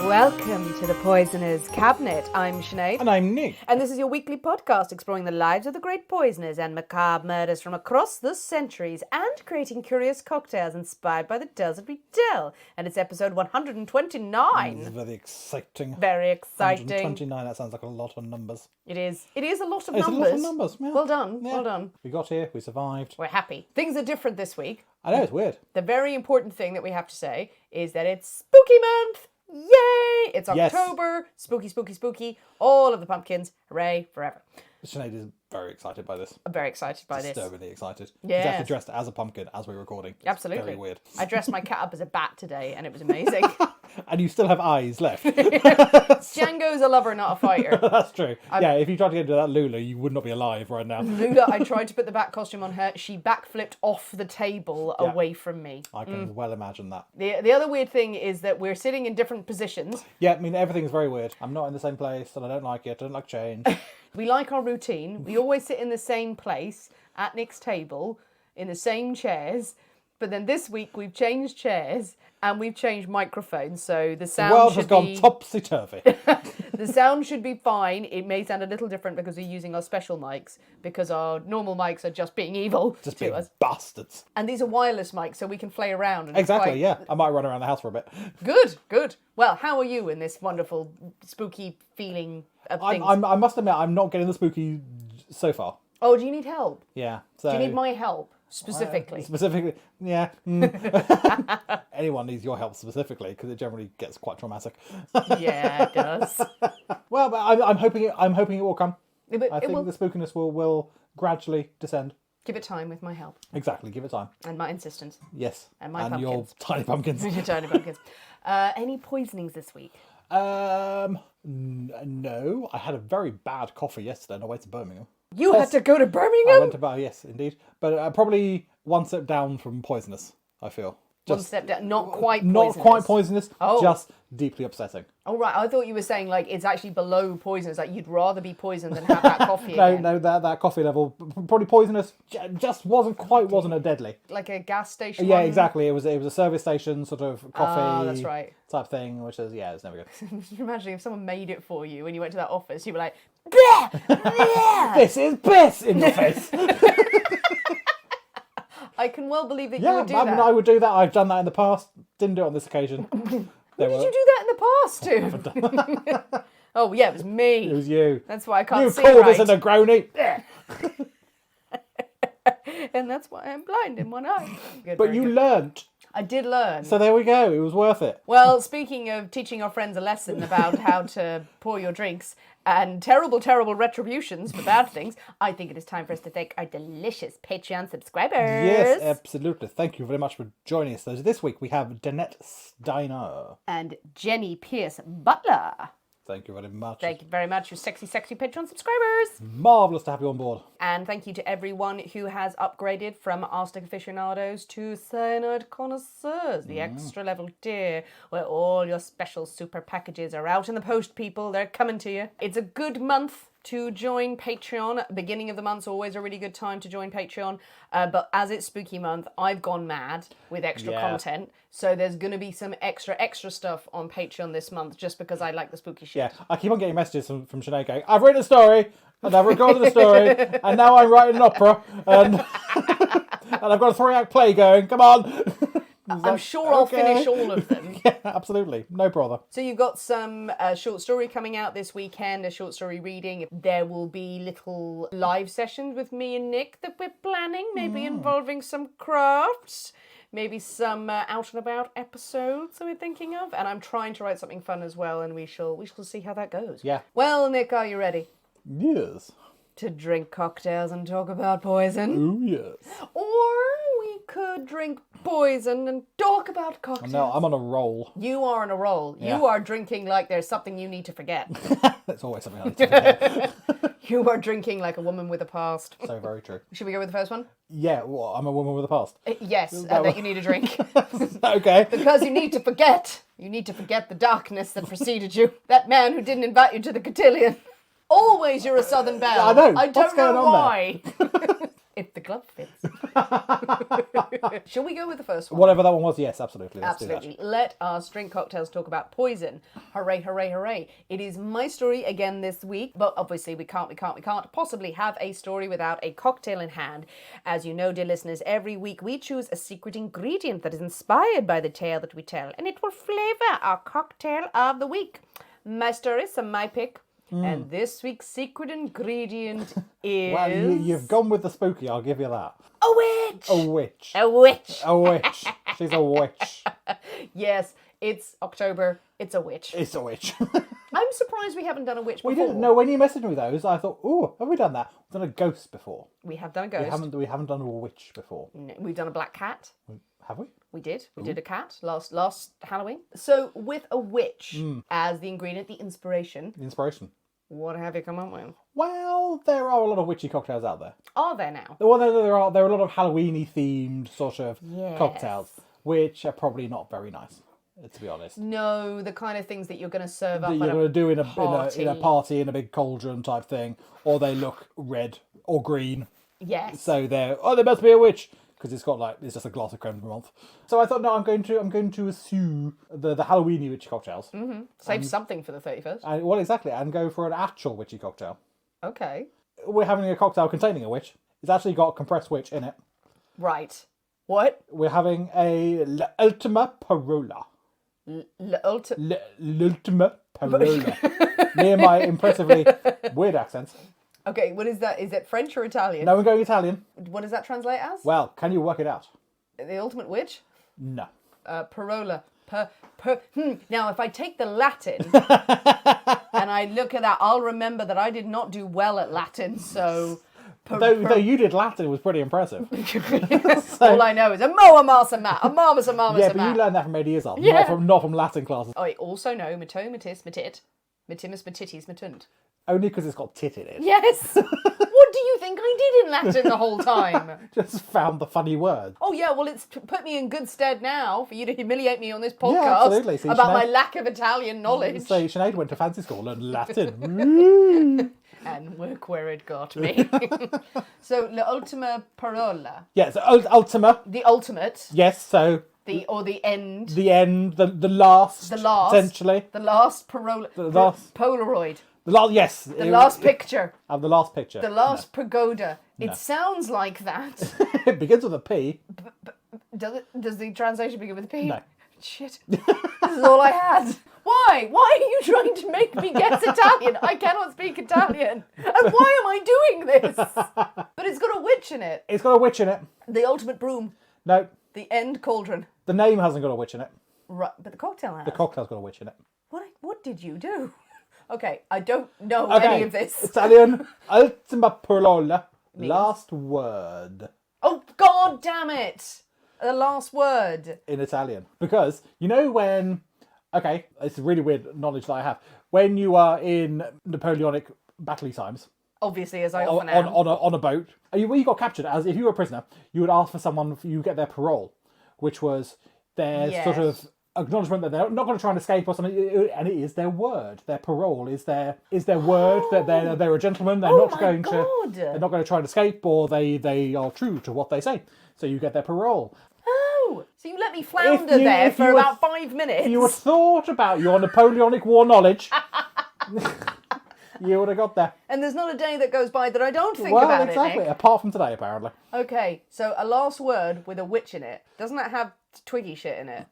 Welcome to the Poisoner's Cabinet. I'm Sinead. And I'm Nick. And this is your weekly podcast exploring the lives of the great poisoners and macabre murders from across the centuries and creating curious cocktails inspired by the tales that we tell. And it's episode 129. This is very exciting. Very exciting. 129, that sounds like a lot of numbers. It is. It is a lot of It's numbers. a lot of numbers. Yeah. Well done. Yeah. Well done. We got here, we survived. We're happy. Things are different this week. I know, it's weird. The very important thing that we have to say is that it's spooky month. Yay! It's Yes. October. Spooky, spooky, spooky. All of the pumpkins. Hooray, forever. Sinead is very excited by this. I'm very excited by this. Disturbingly excited. Yes. She's actually dressed as a pumpkin as we're recording. It's Absolutely. very weird. I dressed my cat up as a bat today and it was amazing. And you still have eyes left. Django's a lover, not a fighter. That's true. Yeah, if you tried to get into that Lula, you would not be alive right now. Lula, I tried to put the bat costume on her. She backflipped off the table away from me. I can well imagine that. The other weird thing is that we're sitting in different positions. Yeah, I mean, everything's very weird. I'm not in the same place and I don't like it. I don't like change. We like our routine. We always sit in the same place at Nick's table in the same chairs. But then this week we've changed chairs and we've changed microphones, so the sound The world should has gone be topsy-turvy. the sound should be fine. It may sound a little different because we're using our special mics, because our normal mics are just being evil Just to being us. bastards. And these are wireless mics, so we can play around. And it's Exactly, quite yeah. I might run around the house for a bit. Good. Well, how are you in this wonderful spooky feeling of things? I must admit, I'm not getting the spooky so far. Oh, do you need help? Yeah. So, Do you need my help specifically? Specifically, yeah. Anyone needs your help specifically because it generally gets quite traumatic. Yeah, it does. Well, but I'm hoping it will come. But I it think will the spookiness will gradually descend. give it time with my help Exactly. Give it time. and my insistence. Yes. And my your pumpkins. tiny pumpkins. Your tiny pumpkins. Any poisonings this week? No. I had a very bad coffee yesterday on the way to Birmingham. You had to go to I Birmingham? went to yes, indeed. But probably one step down from poisonous, I feel. One step down. Not quite Not poisonous. quite poisonous, Oh. just deeply upsetting. Oh, right. I thought you were saying, like, it's actually below poisonous. Like, you'd rather be poisoned than have that coffee again. No, that coffee level, probably poisonous, just wasn't a deadly. Like a gas station Yeah, one? exactly. It was a service station sort of coffee that's right. type thing, which is, it's never good. Just imagining if someone made it for you and you went to that office, you were like, bleh, bleh. This is piss in your face. I can well believe that you Yeah, would do I mean, that. I would do that. I've done that in the past. Didn't do it on this occasion. When did you do that in the past, too? Oh, yeah, it was me. It was you. That's why I can't You see called right. us a Negroni. And that's why I'm blind in one eye. Good, But very you good. learnt. I did learn. So there we go. It was worth it. Well, speaking of teaching our friends a lesson about how to pour your drinks and terrible, terrible retributions for bad things, I think it is time for us to thank our delicious Patreon subscribers. Yes, absolutely. Thank you very much for joining us. So this week we have Danette Steiner. And Jenny Pierce Butler. Thank you very much. Thank you very much, you sexy, sexy Patreon subscribers. Marvellous to have you on board. And thank you to everyone who has upgraded from Arsenic Aficionados to Cyanide Connoisseurs, the extra level tier, where all your special super packages are out in the post, people. They're coming to you. It's a good month to join Patreon. Beginning of the month's always a really good time to join Patreon. But as it's spooky month, I've gone mad with extra content. So there's going to be some extra stuff on Patreon this month just because I like the spooky shit. Yeah, I keep on getting messages from Sinead going, I've written a story, and I've recorded a story, and now I'm writing an opera, and, and I've got a 3-act play going, come on. I'm sure I'll finish all of them. Yeah, absolutely. No bother. So you've got some short story coming out this weekend, a short story reading. There will be little live sessions with me and Nick that we're planning, maybe involving some crafts, maybe some out and about episodes that we're thinking of. And I'm trying to write something fun as well, and we shall see how that goes. Yeah. Well, Nick, are you ready Yes. to drink cocktails and talk about poison? Oh, yes. Or we could drink poison and talk about cocktails. No, I'm on a roll. You are on a roll. Yeah. You are drinking like there's something you need to forget. That's always something I need to forget. You are drinking like a woman with a past. So very true. Should we go with the first one? Yeah, well, I'm a woman with a past. Yes, that you need a drink. Okay. Because you need to forget. You need to forget the darkness that preceded you. That man who didn't invite you to the cotillion. Always you're a Southern belle. I know. I What's don't going know on why. If the glove fits. Shall we go with the first one? Whatever that one was, yes, absolutely. Let's Absolutely. do that. Let us drink cocktails, talk about poison. Hooray, hooray, hooray. It is my story again this week, but obviously we can't possibly have a story without a cocktail in hand. As you know, dear listeners, every week we choose a secret ingredient that is inspired by the tale that we tell, and it will flavour our cocktail of the week. My story, so my pick. And this week's secret ingredient is... Well, you've gone with the spooky, I'll give you that. A witch! A witch. A witch! A witch. She's a witch. Yes, it's October. It's a witch. It's a witch. I'm surprised we haven't done a witch before. We didn't know when you messaged me those. I thought, oh, have we done that? We've done a ghost before. We have done a ghost. We haven't done a witch before. No, we've done a black cat. Have we? We did. We did a cat last Halloween. So with a witch as the ingredient, the inspiration, The inspiration. what have you come up with? Well, there are a lot of witchy cocktails out there. Are there now? Well, there are a lot of Halloween-y themed sort of Yes. cocktails, which are probably not very nice, to be honest. No, the kind of things that you're going to serve up That at you're going to do in a party. in a big cauldron type thing, or they look red or green. Yes. So there must be a witch because it's just a glass of creme de menthe. So I thought, no, I'm going to assume the Halloweeny witchy cocktails. Save something for the 31st. And go for an actual witchy cocktail. Okay. We're having a cocktail containing a witch. It's actually got compressed witch in it. Right. What? We're having a L'Ultima Parola. L'Ultima Parola. Me and my impressively weird accents. Okay, what is that? Is it French or Italian? No, we're going Italian. What does that translate as? Well, can you work it out? The ultimate witch? No. Parola. Now, if I take the Latin and I look at that, I'll remember that I did not do well at Latin, so... Though you did Latin, it was pretty impressive. All I know is a moa masa mat, a marmas a marmas Yeah, a but you mat. learned that from Eddie Izzard, Yeah. not from Latin classes. I also know mato, matis, matit, matimus, matitis, matunt. Only because it's got tit in it. Yes! What do you think I did in Latin the whole time? Just found the funny word. Oh yeah, well it's put me in good stead now for you to humiliate me on this Yeah, podcast absolutely. See, about Sinead- my lack of Italian knowledge. So Sinead went to fancy school, learned Latin. And look where it got me. So, l'ultima parola. Yes, Ultima. The ultimate. Yes, so The end. the end, the last, essentially. The last parola. The last- Polaroid. The last, yes. The last picture. The last picture. The last pagoda. It No. sounds like that. It begins with a P. Does the translation begin with a P? No. Shit. This is all I had. Why? Why are you trying to make me guess Italian? I cannot speak Italian. And why am I doing this? But it's got a witch in it. It's got a witch in it. The ultimate broom. No, The end cauldron. the name hasn't got a witch in it. Right, but the cocktail has. The cocktail's got a witch in it. What did you do? Okay, I don't know any of this. Italian. Ultima Parola. Last word. Oh, god damn it! The last word. In Italian. Because, you know when... Okay, it's really weird knowledge that I have. When you are in Napoleonic battle times, Obviously, as I often am. on a boat, you got captured, as if you were a prisoner, you would ask for someone, you get their parole, which was their sort of acknowledgement that they're not going to try and escape or something, and it is their word. Their parole is their word that they're a gentleman. They're not going to try and escape, or they are true to what they say. So you get their parole. Oh, so you let me flounder there for about 5 minutes. If you had thought about your Napoleonic War knowledge, you would have got there. And there's not a day that goes by that I don't think about it, exactly. Nick. Apart from today, apparently. Okay, so a last word with a witch in it. Doesn't that have twiggy shit in it?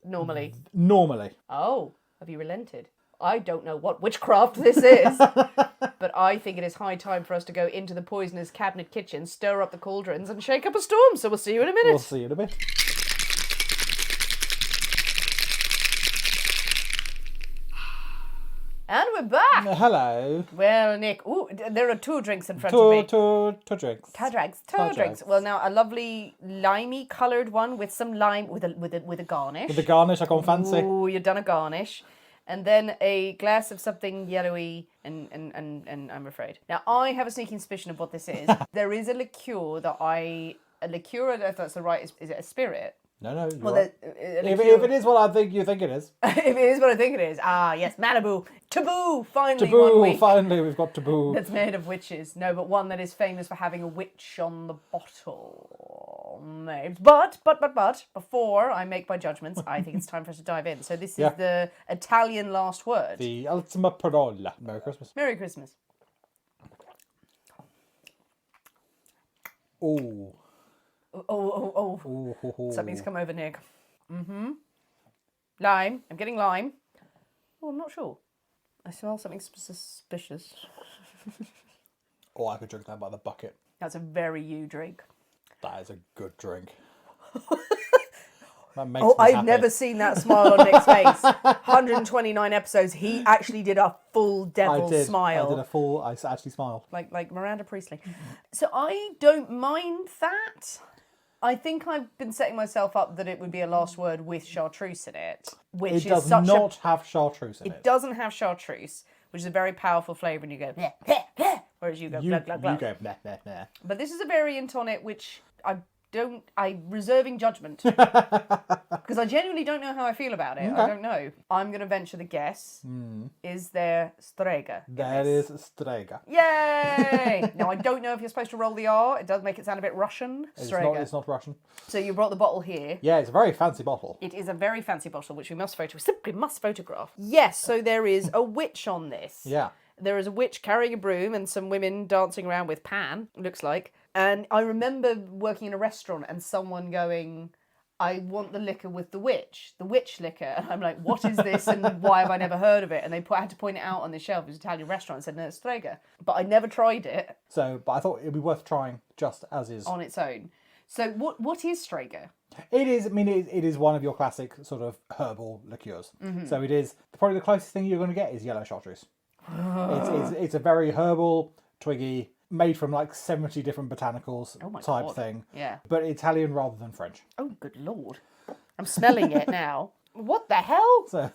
Normally. Normally. Oh, have you relented? I don't know what witchcraft this is, but I think it is high time for us to go into the poisoner's cabinet kitchen, stir up the cauldrons, and shake up a storm. So we'll see you in a minute. We'll see you in a bit. And we're back. Hello. Well, Nick, there are 2 drinks in front of me. Two drinks. Two drinks. drinks. Well, now a lovely limey coloured one with some lime with a garnish. With the garnish, I've gone fancy. Ooh, you've done a garnish. And then a glass of something yellowy and I'm afraid. Now, I have a sneaking suspicion of what this is. There is a liqueur, if that's the right, is it a spirit? No, you're Well, right. If it is what I think you think it is. if it is what I think it is. Ah, yes, Malibu. Taboo, finally one Taboo, week. finally we've got taboo. That's made of witches. No, but one that is famous for having a witch on the bottle. But, before I make my judgments, I think it's time for us to dive in. So this is the Italian last word. The ultima parola. Merry Christmas. Merry Christmas. Ooh. Oh. Something's come over, Nick. Lime. I'm getting lime. Oh, I'm not sure. I smell something suspicious. Oh, I could drink that by the bucket. That's a very you drink. That is a good drink. That makes Oh, me I've happy. never seen that smile on Nick's face. 129 episodes. He actually did a full devil smile. I did a full. I actually smiled. Like Miranda Priestley. So I don't mind that. I think I've been setting myself up that it would be a last word with chartreuse in it, which It does not have chartreuse in it. It doesn't have chartreuse, which is a very powerful flavour, and you go, bleh, bleh, bleh, whereas you go, glug, glug, glug. You go, bleh, bleh, bleh. But this is a variant on it, which I'm reserving judgment. Because I genuinely don't know how I feel about it. Okay. I don't know. I'm going to venture the guess. Is there strega? That is strega. Yay! Now, I don't know if you're supposed to roll the R. It does make it sound a bit Russian. Strega. It's not Russian. So you brought the bottle here. Yeah, it's a very fancy bottle. It is a very fancy bottle, which we simply must photograph. Yes, so there is a witch on this. Yeah. There is a witch carrying a broom and some women dancing around with pan, looks like. And I remember working in a restaurant and someone going, I want the liquor with the witch liquor. And I'm like, what is this and why have I never heard of it? And they had to point it out on the shelf. It was an Italian restaurant and said, no, it's Strega. But I never tried it. But I thought it'd be worth trying just as is. On its own. So what is Strega? It is, it is one of your classic sort of herbal liqueurs. So it is, probably the closest thing you're going to get is yellow chartreuse. It's a very herbal, twiggy, made from like 70 different botanicals type God. thing. Yeah. But Italian rather than French. Oh, good Lord. I'm smelling it now. What the hell? So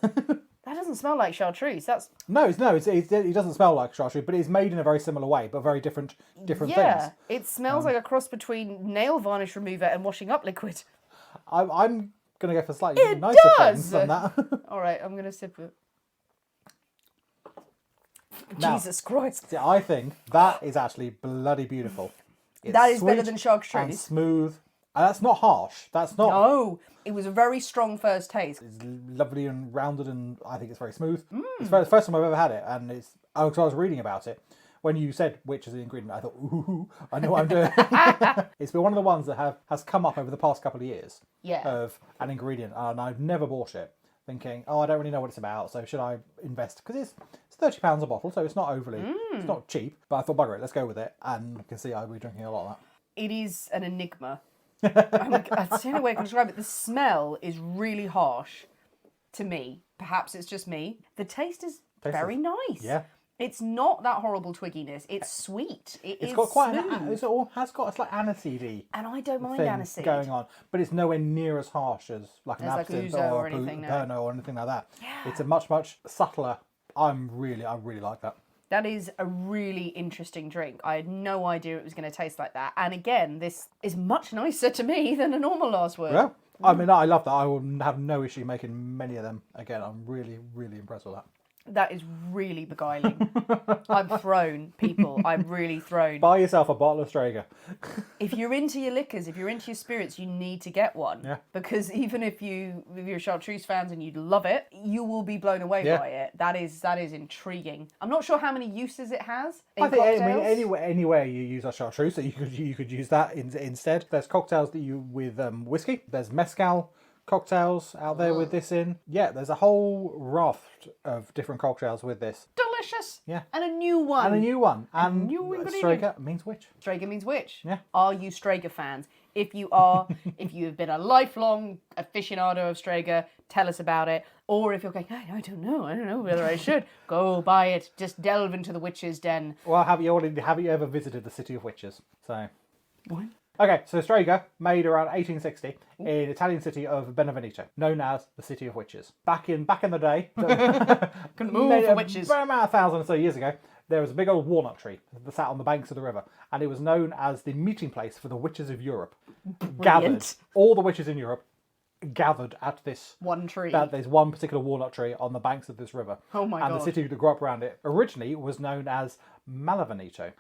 That doesn't smell like chartreuse. That's it doesn't smell like chartreuse, but it's made in a very similar way, but very different things. It smells like a cross between nail varnish remover and washing up liquid. I'm going to go for slightly It nicer does! things than that. All right, I'm going to sip it. Now, Jesus Christ. See, I think that is actually bloody beautiful. It's That is better sweet than chartreuse. and smooth. And that's not harsh. That's not. No, it was a very strong first taste. It's lovely and rounded, and I think it's very smooth. It's the first time I've ever had it, and I was reading about it. When you said which is the ingredient, I thought, ooh, I know what I'm doing. It's been one of the ones that has come up over the past couple of years of an ingredient, and I've never bought it, thinking, oh, I don't really know what it's about, so should I invest? Because it's £30 a bottle, so it's not overly, it's not cheap, but I thought, bugger it, let's go with it, and you can see I'll be drinking a lot of that. It is an enigma. That's the only way I can describe it. The smell is really harsh to me. Perhaps it's just me. The taste is very nice. Yeah. It's not that horrible twigginess. It's sweet. It's got quite it has got a slight aniseedy and I don't mind thing aniseed going on, but it's nowhere near as harsh as like an As like absinthe ouzo or or anything, no. Pernod or anything like that. Yeah. It's a much subtler. I really like that. That is a really interesting drink. I had no idea it was going to taste like that. And again, this is much nicer to me than a normal last word. Yeah, I mean, I love that. I will have no issue making many of them again. I'm really impressed with that. That is really beguiling. I'm thrown, people. I'm really thrown. Buy yourself a bottle of Strega. If you're into your liquors, if you're into your spirits, you need to get one. Yeah. Because even if you're chartreuse fans and you'd love it, you will be blown away by it. That is intriguing. I'm not sure how many uses it has in I think cocktails. anywhere you use a chartreuse, so you could use that instead. There's cocktails that you with whiskey. There's mezcal cocktails out there with this in. Yeah, there's a whole raft of different cocktails with this. Delicious. Yeah. And a new one. And a new one. And new ingredient. Strega means witch. Strega means witch. Yeah. Are you Strega fans? If you are, if you have been a lifelong aficionado of Strega, tell us about it. Or if you're going, I don't know whether I should, go buy it. Just delve into the witch's den. Well, have you ever visited the City of Witches? So. What? Okay, so Strega, made around 1860 in Italian city of Benevento, known as the City of Witches. Back in the day, Couldn't move for witches. About 1,000 or so years ago, there was a big old walnut tree that sat on the banks of the river, and it was known as the meeting place for the witches of Europe. Gathered all the witches in Europe gathered at this One tree. there's one particular walnut tree on the banks of this river. Oh my and God. the city that grew up around it originally was known as Malavenito,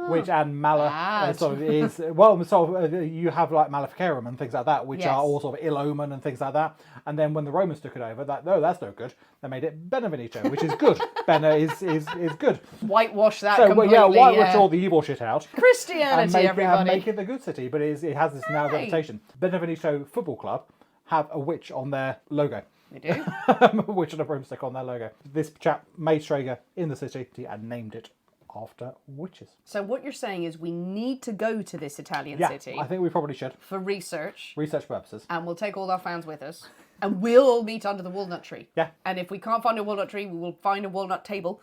which and Mala Bad. sort of is you have like Maleficarum and things like that, which Yes. are all sort of ill omen and things like that. And then when the Romans took it over, that's no good. They made it Benevenito, which is good. Bene is good. Whitewash that So completely. whitewash all the evil shit out. Christianity, everybody. Make it the good city, but it has this now reputation. Benevenito Football Club have a witch on their logo. They do. A witch and a broomstick on their logo. This chap made Strega in the city and named it after witches. So what you're saying is we need to go to this Italian Yeah, city I think we probably should. for research, Research purposes. and we'll take all our fans with us, and we'll all meet under the walnut tree. Yeah. And if we can't find a walnut tree, we will find a walnut table,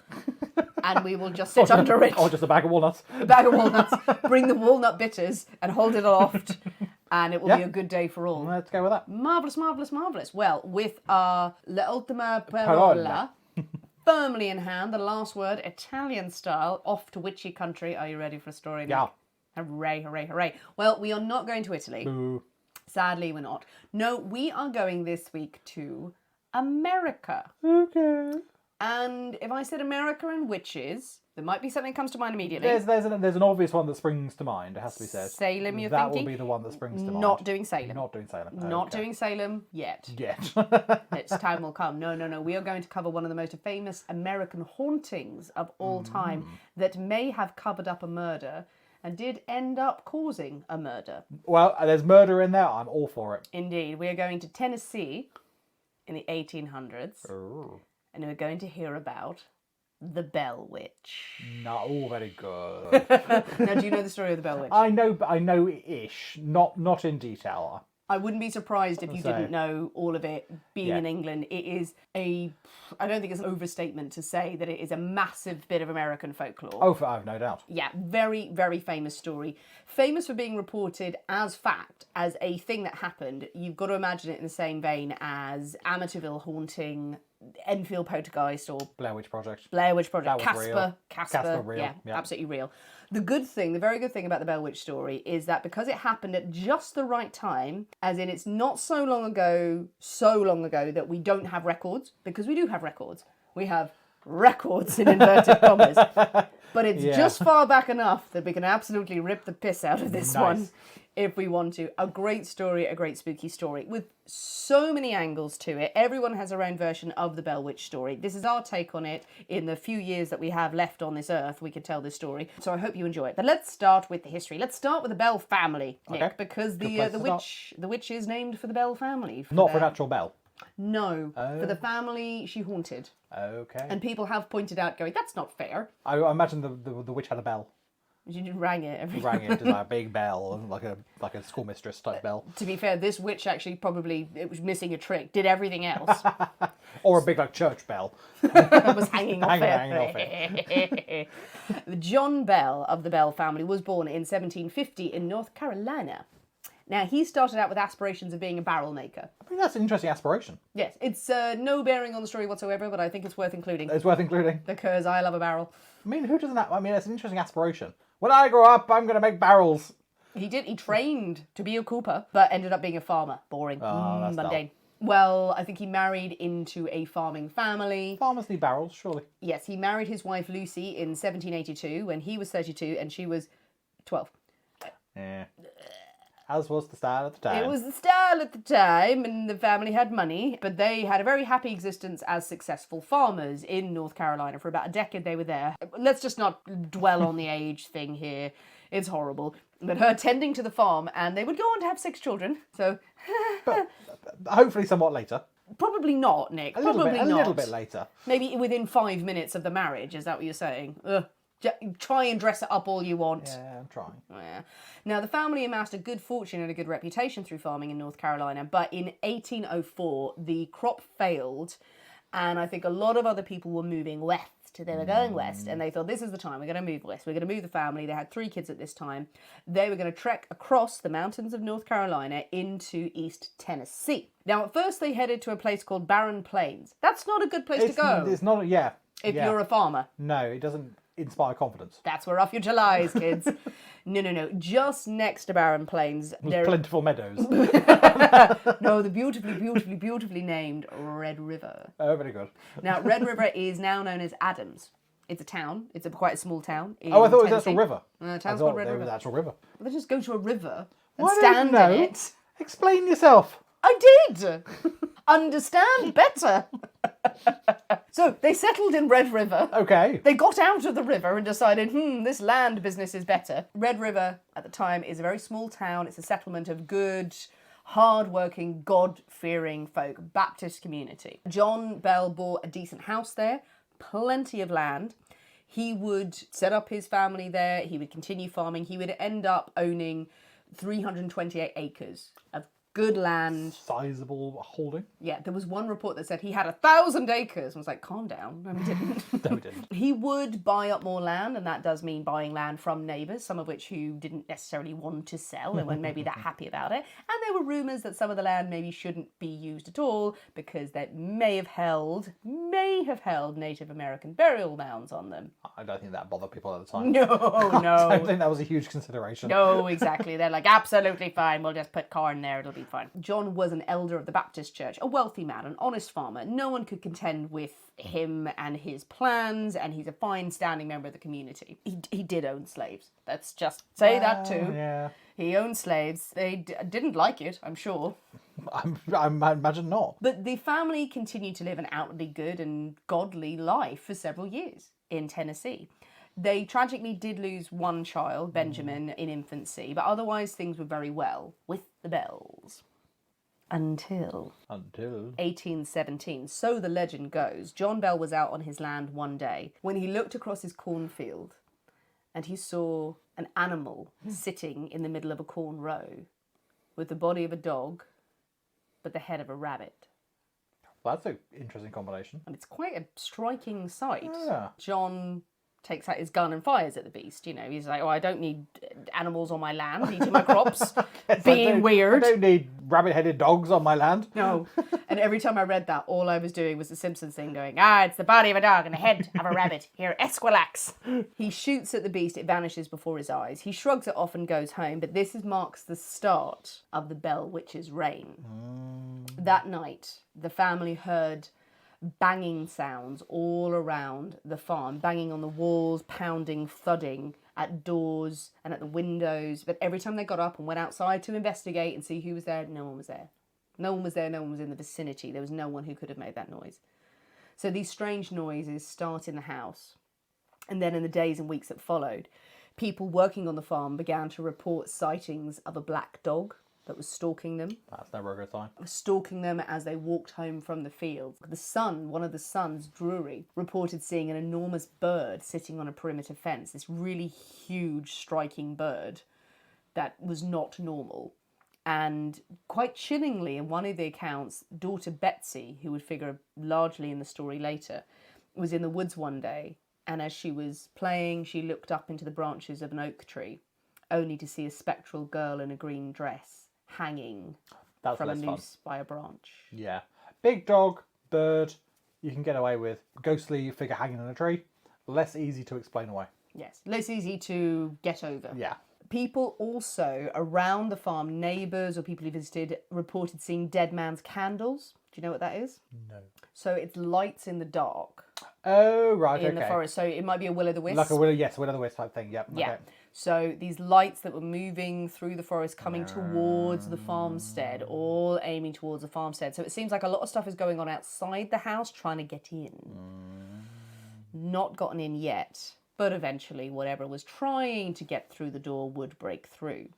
and we will just sit under it, Or just a bag of walnuts. a bag of walnuts, bring the walnut bitters, and hold it aloft, and it will be a good day for all. Let's go with that. Marvellous, marvellous, marvellous. Well, with our l'ultima Parola. parola firmly in hand, the last word, Italian style, off to witchy country. Are you ready for a story, Nick? Yeah. Hooray, hooray, hooray. Well, we are not going to Italy. Boo. Sadly, we're not. No, we are going this week to America. Okay. And if I said America and witches, there might be something that comes to mind immediately. There's an obvious one that springs to mind, it has to be said. Salem, you're that thinking? will be the one that springs to mind. Not doing Salem. Not doing Salem. Not Okay. doing Salem yet. Yet. Its time will come. No. We are going to cover one of the most famous American hauntings of all time that may have covered up a murder and did end up causing a murder. Well, there's murder in there. I'm all for it. Indeed. We are going to Tennessee in the 1800s, Ooh. and we're going to hear about the Bell Witch. Not all very good. Now, do you know the story of the Bell Witch? I know ish, not in detail. I wouldn't be surprised if you So- didn't know all of it. Being Yeah. in England, it is I don't think it's an overstatement to say that it is a massive bit of American folklore. Oh, I've no doubt. Yeah, very, very famous story. Famous for being reported as fact, as a thing that happened. You've got to imagine it in the same vein as Amityville Haunting, Enfield Poltergeist, or Blair Witch Project. Blair Witch Project, That was real. Casper, real, yeah, yeah. absolutely real. The very good thing about the Bell Witch story is that because it happened at just the right time, as in it's not so long ago that we don't have records, because we do have records. We have records in inverted commas. But it's just far back enough that we can absolutely rip the piss out of this one if we want to. A great story, a great spooky story with so many angles to it. Everyone has their own version of the Bell Witch story. This is our take on it. In the few years that we have left on this earth, we can tell this story. So I hope you enjoy it. But let's start with the history. Let's start with the Bell family, Nick, Okay. because Good the place to the witch is named for the Bell family. Not for an actual bell. No, for the family she haunted. Okay. And people have pointed out, going, that's not fair. I imagine the witch had a bell. She just rang it every Rang it, just like a big bell, like a schoolmistress type bell. To be fair, this witch actually it was missing a trick, did everything else. Or a big like church bell. It was hanging off Hanging off it. John Bell of the Bell family was born in 1750 in North Carolina. Now, he started out with aspirations of being a barrel maker. I mean, that's an interesting aspiration. Yes, it's no bearing on the story whatsoever, but I think it's worth including. It's worth including. Because I love a barrel. I mean, who doesn't have... I mean, it's an interesting aspiration. When I grow up, I'm going to make barrels. He trained to be a cooper, but ended up being a farmer. Boring. That's mundane. Well, I think he married into a farming family. Farmers need barrels, surely. Yes, he married his wife Lucy in 1782 when he was 32 and she was 12. Yeah. As was the style at the time. It was the style at the time, and the family had money, but they had a very happy existence as successful farmers in North Carolina. For about a decade they were there. Let's just not dwell on the age thing here. It's horrible. But her tending to the farm, and they would go on to have 6 children. So, But hopefully somewhat later. probably not, Nick. A Probably not. little bit later. Maybe within 5 minutes of the marriage, is that what you're saying? Try and dress it up all you want. Yeah, I'm trying. Yeah. Now, the family amassed a good fortune and a good reputation through farming in North Carolina, but in 1804, the crop failed, and I think a lot of other people were moving west. They were going west, and they thought, this is the time, we're going to move west. We're going to move the family. They had 3 kids at this time. They were going to trek across the mountains of North Carolina into East Tennessee. Now, at first, they headed to a place called Barren Plains. That's not a good place to go It's not, yeah. if yeah. you're a farmer. No, it doesn't... inspire confidence. That's where our future lies, kids. No. Just next to Barren Plains, there Plentiful meadows. no, the beautifully named Red River. Oh, very good. Now, Red River is now known as Adams. It's a town. It's quite a small town. In I thought it was Tennessee. actual river. The I town's thought called Red there River. was actual river. They just go to a river and Why stand don't you in know? it. Explain yourself. I did! Understand better. So, they settled in Red River. Okay. They got out of the river and decided, this land business is better. Red River, at the time, is a very small town. It's a settlement of good, hard-working, God-fearing folk, Baptist community. John Bell bought a decent house there, plenty of land. He would set up his family there. He would continue farming. He would end up owning 328 acres of good land. Sizable holding. Yeah, there was one report that said he had 1,000 acres. I was like, calm down. No, he didn't. No, we didn't. He would buy up more land, and that does mean buying land from neighbours, some of which who didn't necessarily want to sell and weren't maybe that happy about it. And there were rumours that some of the land maybe shouldn't be used at all because that may have held Native American burial mounds on them. I don't think that bothered people at the time. No. I don't think that was a huge consideration. No, exactly. They're like, absolutely fine. We'll just put corn there. It'll be fine. John was an elder of the Baptist church, a wealthy man, an honest farmer. No one could contend with him and his plans, and he's a fine standing member of the community. He did own slaves. Let's just say that too. Yeah. He owned slaves. They didn't like it, I'm sure. I imagine not. But the family continued to live an outwardly good and godly life for several years in Tennessee. They tragically did lose one child, Benjamin, in infancy, but otherwise things were very well with the Bells. Until 1817. So the legend goes. John Bell was out on his land one day when he looked across his cornfield and he saw an animal sitting in the middle of a corn row with the body of a dog but the head of a rabbit. Well, that's an interesting combination. And it's quite a striking sight. Yeah. John takes out his gun and fires at the beast. You know, he's like, I don't need animals on my land eating my crops, being weird. I don't need rabbit-headed dogs on my land. No. And every time I read that, all I was doing was the Simpsons thing going, it's the body of a dog and the head of a rabbit. Here, Esquilax. He shoots at the beast. It vanishes before his eyes. He shrugs it off and goes home. But this marks the start of the Bell Witch's reign. That night, the family heard banging sounds all around the farm, banging on the walls, pounding, thudding at doors and at the windows. But every time they got up and went outside to investigate and see who was there, no one was there. No one was there, no one was in the vicinity. There was no one who could have made that noise. So these strange noises start in the house. And then in the days and weeks that followed, people working on the farm began to report sightings of a black dog that was stalking them. That's never a good sign. Stalking them as they walked home from the field. The son, one of the sons, Drury, reported seeing an enormous bird sitting on a perimeter fence. This really huge, striking bird that was not normal. And quite chillingly, in one of the accounts, daughter Betsy, who would figure largely in the story later, was in the woods one day, and as she was playing, she looked up into the branches of an oak tree, only to see a spectral girl in a green dress hanging from a noose by a branch. Yeah. Big dog, bird, you can get away with. Ghostly figure hanging in a tree, less easy to explain away. Yes, less easy to get over. Yeah. People also around the farm, neighbours or people who visited, reported seeing dead man's candles. Do you know what that is? No. So it's lights in the dark. Oh, right, in the forest. So it might be a will-o'-the-wisp. Like a will-o'-the-wisp type thing, yep. Yeah. Okay. So these lights that were moving through the forest, coming towards the farmstead, all aiming towards the farmstead. So it seems like a lot of stuff is going on outside the house, trying to get in. Not gotten in yet, but eventually whatever was trying to get through the door would break through.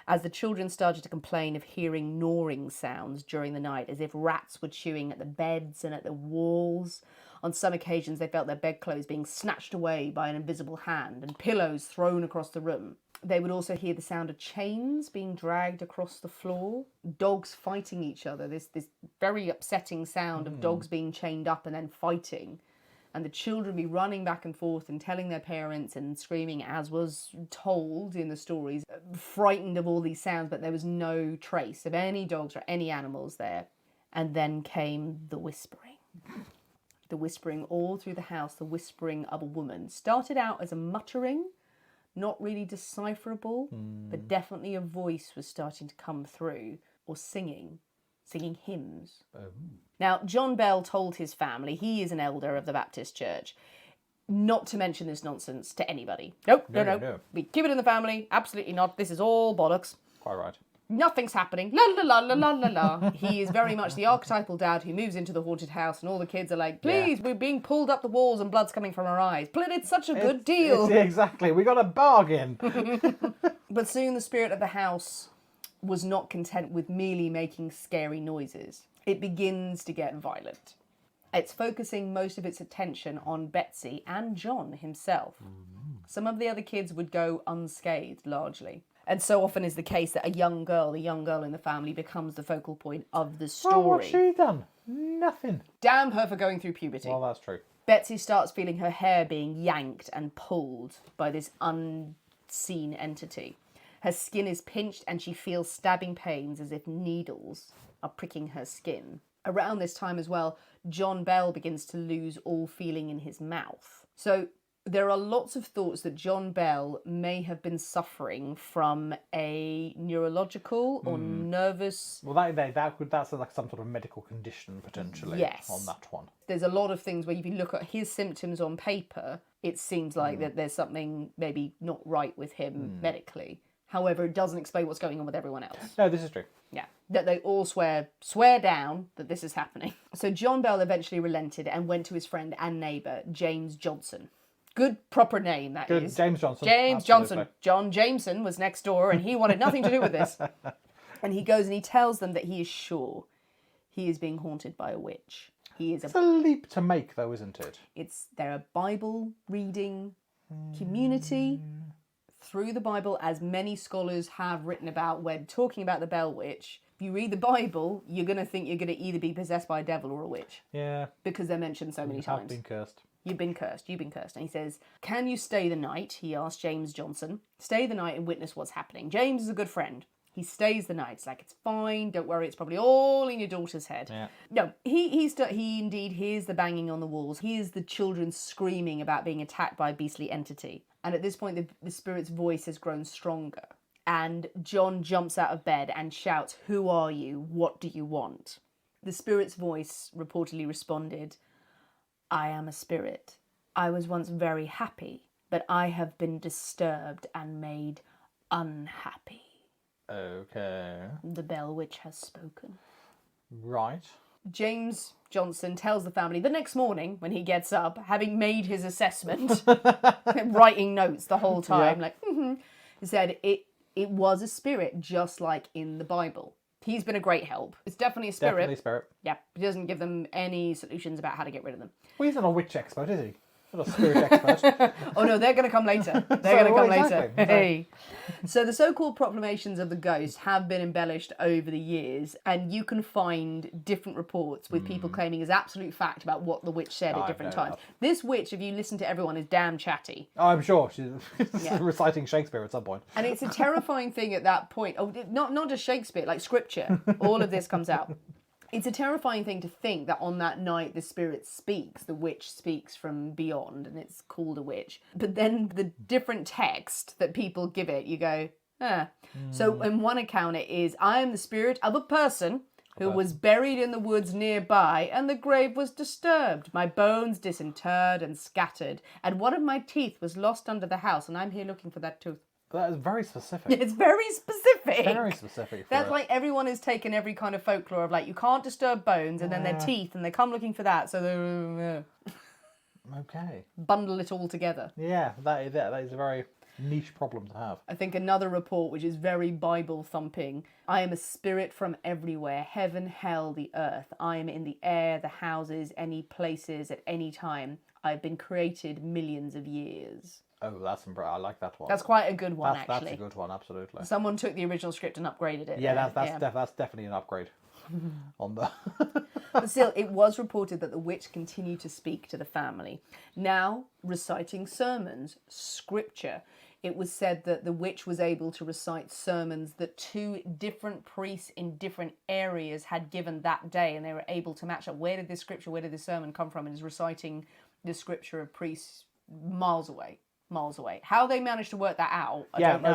As the children started to complain of hearing gnawing sounds during the night, as if rats were chewing at the beds and at the walls. On some occasions, they felt their bedclothes being snatched away by an invisible hand and pillows thrown across the room. They would also hear the sound of chains being dragged across the floor, dogs fighting each other, this very upsetting sound of dogs being chained up and then fighting. And the children be running back and forth and telling their parents and screaming, as was told in the stories, frightened of all these sounds, but there was no trace of any dogs or any animals there. And then came the whispering. The whispering all through the house, the whispering of a woman, started out as a muttering, not really decipherable, but definitely a voice was starting to come through, or singing hymns. Now, John Bell told his family, he is an elder of the Baptist Church, not to mention this nonsense to anybody. No. We keep it in the family. Absolutely not. This is all bollocks. Quite right. Nothing's happening. La la la la la la la. He is very much the archetypal dad who moves into the haunted house and all the kids are like, please, we're being pulled up the walls and blood's coming from our eyes. But it's such a good deal. Exactly. We got a bargain. But soon the spirit of the house was not content with merely making scary noises. It begins to get violent. It's focusing most of its attention on Betsy and John himself. Some of the other kids would go unscathed, largely. And so often is the case that a young girl in the family becomes the focal point of the story. Well, what's she done? Nothing. Damn her for going through puberty. Well, that's true. Betsy starts feeling her hair being yanked and pulled by this unseen entity. Her skin is pinched and she feels stabbing pains as if needles are pricking her skin. Around this time as well, John Bell begins to lose all feeling in his mouth. So there are lots of thoughts that John Bell may have been suffering from a neurological or nervous... Well, that's like some sort of medical condition, potentially, on that one. There's a lot of things where if you look at his symptoms on paper, it seems like that there's something maybe not right with him medically. However, it doesn't explain what's going on with everyone else. No, this is true. Yeah, that they all swear down that this is happening. So John Bell eventually relented and went to his friend and neighbour, James Johnson. Good proper name, that is. James Johnson. James Johnson. John Jameson was next door and he wanted nothing to do with this. And he goes and he tells them that he is sure he is being haunted by a witch. It's a leap to make, though, isn't it? They're a Bible reading community. Through the Bible, as many scholars have written about when talking about the Bell Witch, if you read the Bible, you're going to think you're going to either be possessed by a devil or a witch. Yeah. Because they're mentioned so many times. You've been cursed. You've been cursed. And he says, can you stay the night? He asked James Johnson. Stay the night and witness what's happening. James is a good friend. He stays the night. It's like, it's fine. Don't worry. It's probably all in your daughter's head. Yeah. No, he indeed hears the banging on the walls. He hears the children screaming about being attacked by a beastly entity. And at this point, the spirit's voice has grown stronger. And John jumps out of bed and shouts, who are you? What do you want? The spirit's voice reportedly responded, I am a spirit. I was once very happy, but I have been disturbed and made unhappy. Okay. The Bell Witch has spoken. Right. James Johnson tells the family the next morning when he gets up, having made his assessment, writing notes the whole time, he said it was a spirit just like in the Bible. He's been a great help. It's definitely a spirit. Definitely a spirit. Yeah, he doesn't give them any solutions about how to get rid of them. Well, he's not a witch expert, is he? Not a spirit expert. Oh no, they're going to come later. Hey. So the so-called proclamations of the ghost have been embellished over the years, and you can find different reports with people claiming as absolute fact about what the witch said at different times. This witch, if you listen to everyone, is damn chatty. Oh, I'm sure. She's reciting Shakespeare at some point. And it's a terrifying thing at that point. Oh, not just Shakespeare, like scripture. All of this comes out. It's a terrifying thing to think that on that night the spirit speaks, the witch speaks from beyond, and it's called a witch. But then the different text that people give it, you go, So in one account it is, I am the spirit of a person who was buried in the woods nearby, and the grave was disturbed, my bones disinterred and scattered, and one of my teeth was lost under the house, and I'm here looking for that tooth. That is very specific. It's very specific. Very specific. That's like everyone has taken every kind of folklore of like, you can't disturb bones and then their teeth and they come looking for that. So they okay. Bundle it all together. Yeah, that is a very niche problem to have. I think another report, which is very Bible thumping. I am a spirit from everywhere. Heaven, hell, the earth. I am in the air, the houses, any places, at any time. I've been created millions of years. Oh, I like that one. That's quite a good one, actually. That's a good one, absolutely. Someone took the original script and upgraded it. Yeah, that's definitely an upgrade. On the... But still, it was reported that the witch continued to speak to the family. Now, reciting sermons, scripture. it was said that the witch was able to recite sermons that 2 different priests in different areas had given that day, and they were able to match up. Where did this sermon come from? And is reciting the scripture of priests miles away. How they managed to work that out, I don't know.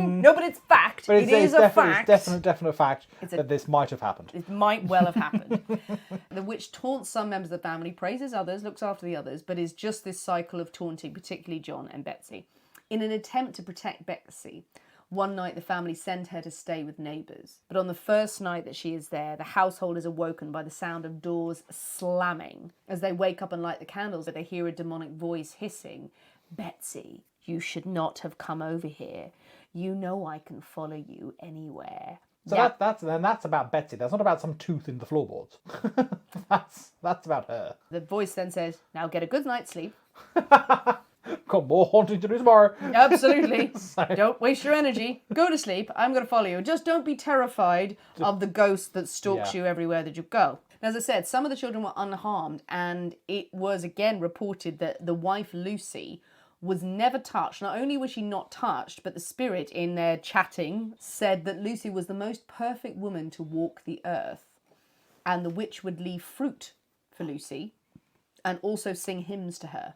No, but it's fact. But it is a fact. It's definite fact that this might have happened. It might well have happened. The witch taunts some members of the family, praises others, looks after the others, but is just this cycle of taunting, particularly John and Betsy. In an attempt to protect Betsy, one night the family send her to stay with neighbours. But on the first night that she is there, the household is awoken by the sound of doors slamming. As they wake up and light the candles, they hear a demonic voice hissing, "Betsy, you should not have come over here. You know I can follow you anywhere." So that's about Betsy. That's not about some tooth in the floorboards. that's about her. The voice then says, "Now get a good night's sleep." Got more haunting to do tomorrow. Absolutely. Don't waste your energy. Go to sleep. I'm going to follow you. Just don't be terrified of the ghost that stalks you everywhere that you go. As I said, some of the children were unharmed, and it was again reported that the wife Lucy was never touched. Not only was she not touched, but the spirit in their chatting said that Lucy was the most perfect woman to walk the earth. And the witch would leave fruit for Lucy and also sing hymns to her.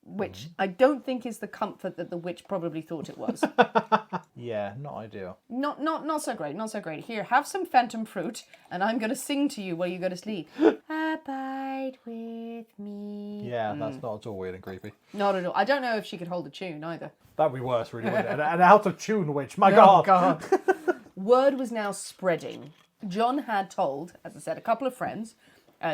Which I don't think is the comfort that the witch probably thought it was. Yeah, not ideal. Not so great, not so great. Here, have some phantom fruit, and I'm going to sing to you while you go to sleep. Abide with me. Yeah, that's not at all weird and creepy. Not at all. I don't know if she could hold a tune either. That'd be worse, really, wouldn't it? An out of tune witch, my God. God. Word was now spreading. John had told, as I said, a couple of friends,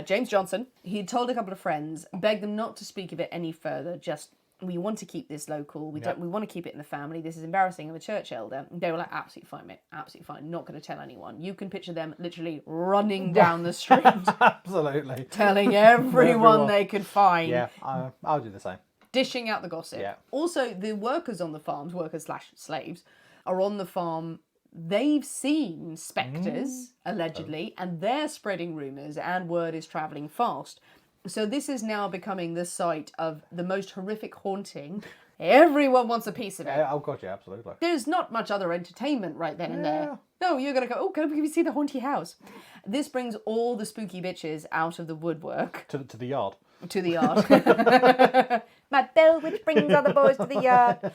James Johnson, he'd told a couple of friends, begged them not to speak of it any further, just, we want to keep this local, we want to keep it in the family, this is embarrassing, I'm a church elder. They were like, absolutely fine, mate, absolutely fine, not going to tell anyone. You can picture them literally running down the street. Absolutely. Telling everyone they could find. Yeah, I'll do the same. Dishing out the gossip. Yeah. Also, the workers on the farms, workers/slaves, are on the farm. They've seen spectres, allegedly, and they're spreading rumours, and word is travelling fast. So this is now becoming the site of the most horrific haunting. Everyone wants a piece of it. Yeah, oh, God, yeah, absolutely. There's not much other entertainment right then and there. No, you're going to go, can we see the haunty house? This brings all the spooky bitches out of the woodwork. To the yard. To the yard. My bell which brings other boys to the yard.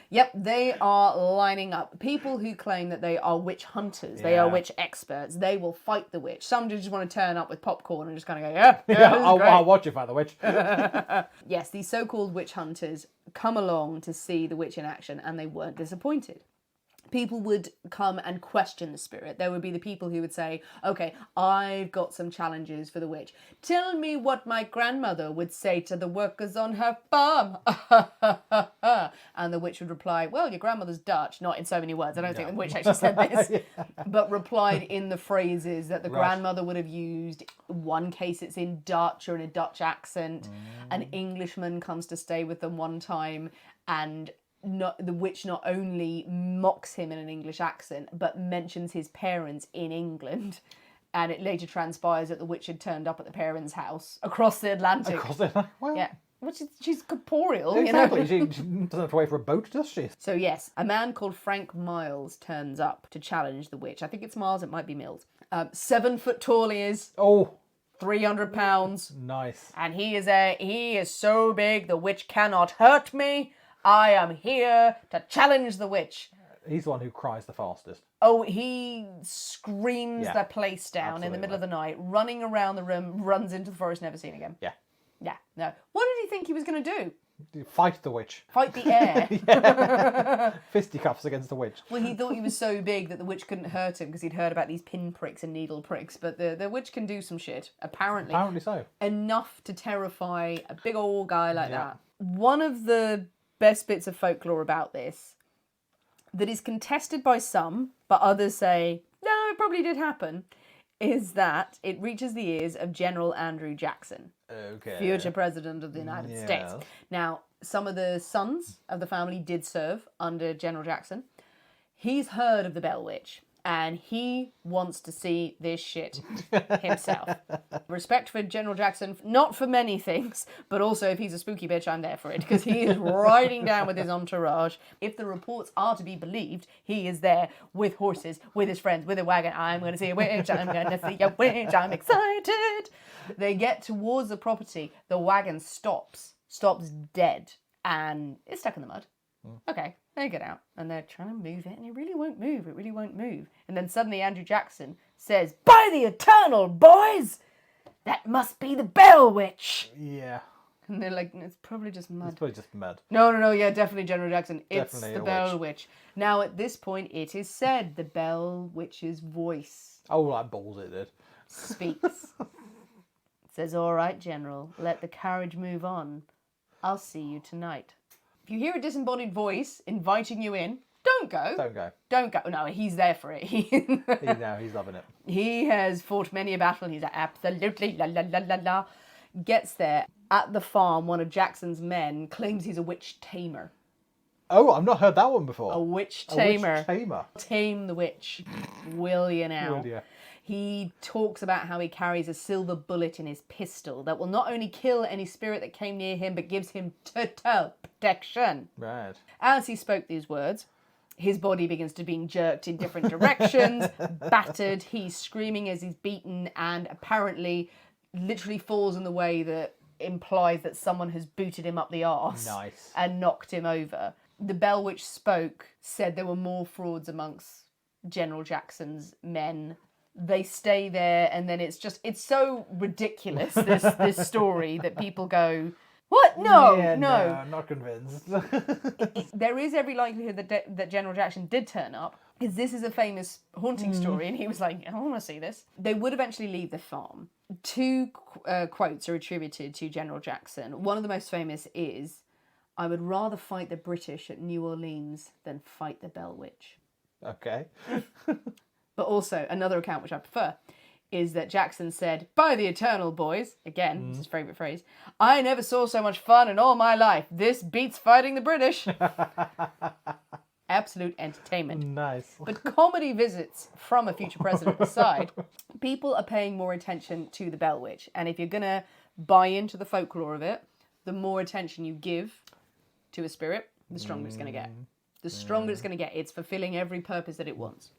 Yep, they are lining up. People who claim that they are witch hunters, they are witch experts, they will fight the witch. Some just want to turn up with popcorn and just kind of go, I'll watch you fight the witch. Yes, these so-called witch hunters come along to see the witch in action, and they weren't disappointed. People would come and question the spirit. There would be the people who would say, okay, I've got some challenges for the witch. Tell me what my grandmother would say to the workers on her farm. And the witch would reply, well, your grandmother's Dutch. Not in so many words. I don't think the witch actually said this. But replied in the phrases that the grandmother would have used. One case it's in Dutch or in a Dutch accent. An Englishman comes to stay with them one time, and the witch not only mocks him in an English accent, but mentions his parents in England. And it later transpires that the witch had turned up at the parents' house across the Atlantic. Well, yeah. She's corporeal, exactly. you know. She doesn't have to wait for a boat, does she? So yes, a man called Frank Miles turns up to challenge the witch. I think it's Miles, it might be Mills. 7 foot tall he is. Oh. 300 pounds. Nice. And he is so big the witch cannot hurt me. I am here to challenge the witch. He's the one who cries the fastest. Oh, he screams the place down in the middle of the night, running around the room, runs into the forest, never seen again. Yeah. Yeah, no. What did he think he was going to do? Fight the witch. Fight the air. Fisticuffs against the witch. Well, he thought he was so big that the witch couldn't hurt him because he'd heard about these pin pricks and needle pricks. But the witch can do some shit, apparently. Apparently so. Enough to terrify a big old guy like that. One of the best bits of folklore about this that is contested by some, but others say, no, it probably did happen, is that it reaches the ears of General Andrew Jackson, future president of the United States. Now, some of the sons of the family did serve under General Jackson. He's heard of the Bell Witch, And he wants to see this shit himself. Respect for General Jackson, not for many things, but also if he's a spooky bitch, I'm there for it, because he is riding down with his entourage. If the reports are to be believed, he is there with horses, with his friends, with a wagon. I'm going to see a witch, I'm going to see a witch, I'm excited. They get towards the property, the wagon stops dead, and it's stuck in the mud. Okay, they get out, and they're trying to move it, and it really won't move. And then suddenly Andrew Jackson says, "By the eternal, boys! That must be the Bell Witch!" Yeah. And they're like, it's probably just mud. It's probably just mud. No, yeah, definitely General Jackson. It's Definitely the a Bell Witch. Now, at this point, it is said the Bell Witch's voice Oh, like balls it did. speaks. Says, "All right, General, let the carriage move on. I'll see you tonight." If you hear a disembodied voice inviting you in, don't go. Don't go. Don't go. No, he's there for it. He's loving it. He has fought many a battle. He's like, absolutely, la la la la la. Gets there. At the farm, one of Jackson's men claims he's a witch tamer. Oh, I've not heard that one before. A witch tamer. A witch tamer. Tame the witch. Will you now? Will ya? He talks about how he carries a silver bullet in his pistol that will not only kill any spirit that came near him, but gives him total protection. Right. As he spoke these words, his body begins to being jerked in different directions, battered. He's screaming as he's beaten, and apparently literally falls in the way that implies that someone has booted him up the arse. Nice. And knocked him over. The Bell Witch spoke, said there were more frauds amongst General Jackson's men. They stay there, and then it's so ridiculous, this story, that people go, what? No, no. I'm not convinced. There is every likelihood that General Jackson did turn up, because this is a famous haunting story, and he was like, I want to see this. They would eventually leave the farm. Two quotes are attributed to General Jackson. One of the most famous is, "I would rather fight the British at New Orleans than fight the Bell Witch." Okay. But also, another account which I prefer, is that Jackson said, "By the eternal, boys," again, it's his favourite phrase, "I never saw so much fun in all my life. This beats fighting the British." Absolute entertainment. Nice. But comedy visits from a future president aside, people are paying more attention to the Bell Witch. And if you're going to buy into the folklore of it, the more attention you give to a spirit, the stronger it's going to get. The stronger it's going to get. It's fulfilling every purpose that it wants.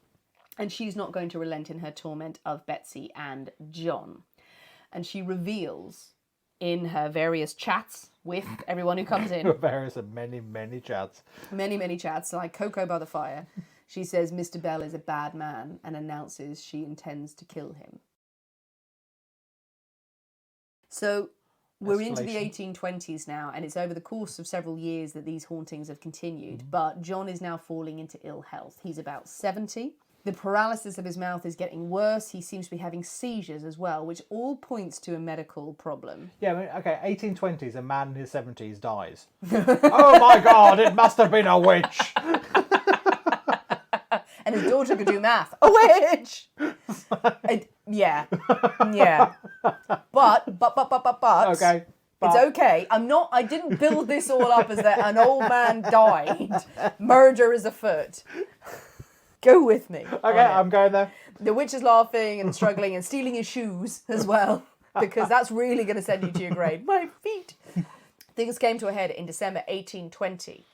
And she's not going to relent in her torment of Betsy and John. And she reveals in her various chats with everyone who comes in. Various and many chats. Many chats, like Cocoa by the Fire. She says Mr. Bell is a bad man and announces she intends to kill him. So we're into the 1820s now, and it's over the course of several years that these hauntings have continued. But John is now falling into ill health. He's about 70. The paralysis of his mouth is getting worse. He seems to be having seizures as well, which all points to a medical problem. Yeah, I mean, okay, 1820s, a man in his 70s dies. Oh my God, it must have been a witch. And his daughter could do math. A witch! Yeah. But. Okay. It's okay. I didn't build this all up as that an old man died. Murder is afoot. Go with me. Okay, I'm going there. The witch is laughing and struggling and stealing his shoes as well, because that's really going to send you to your grave. My feet. Things came to a head in December 1820.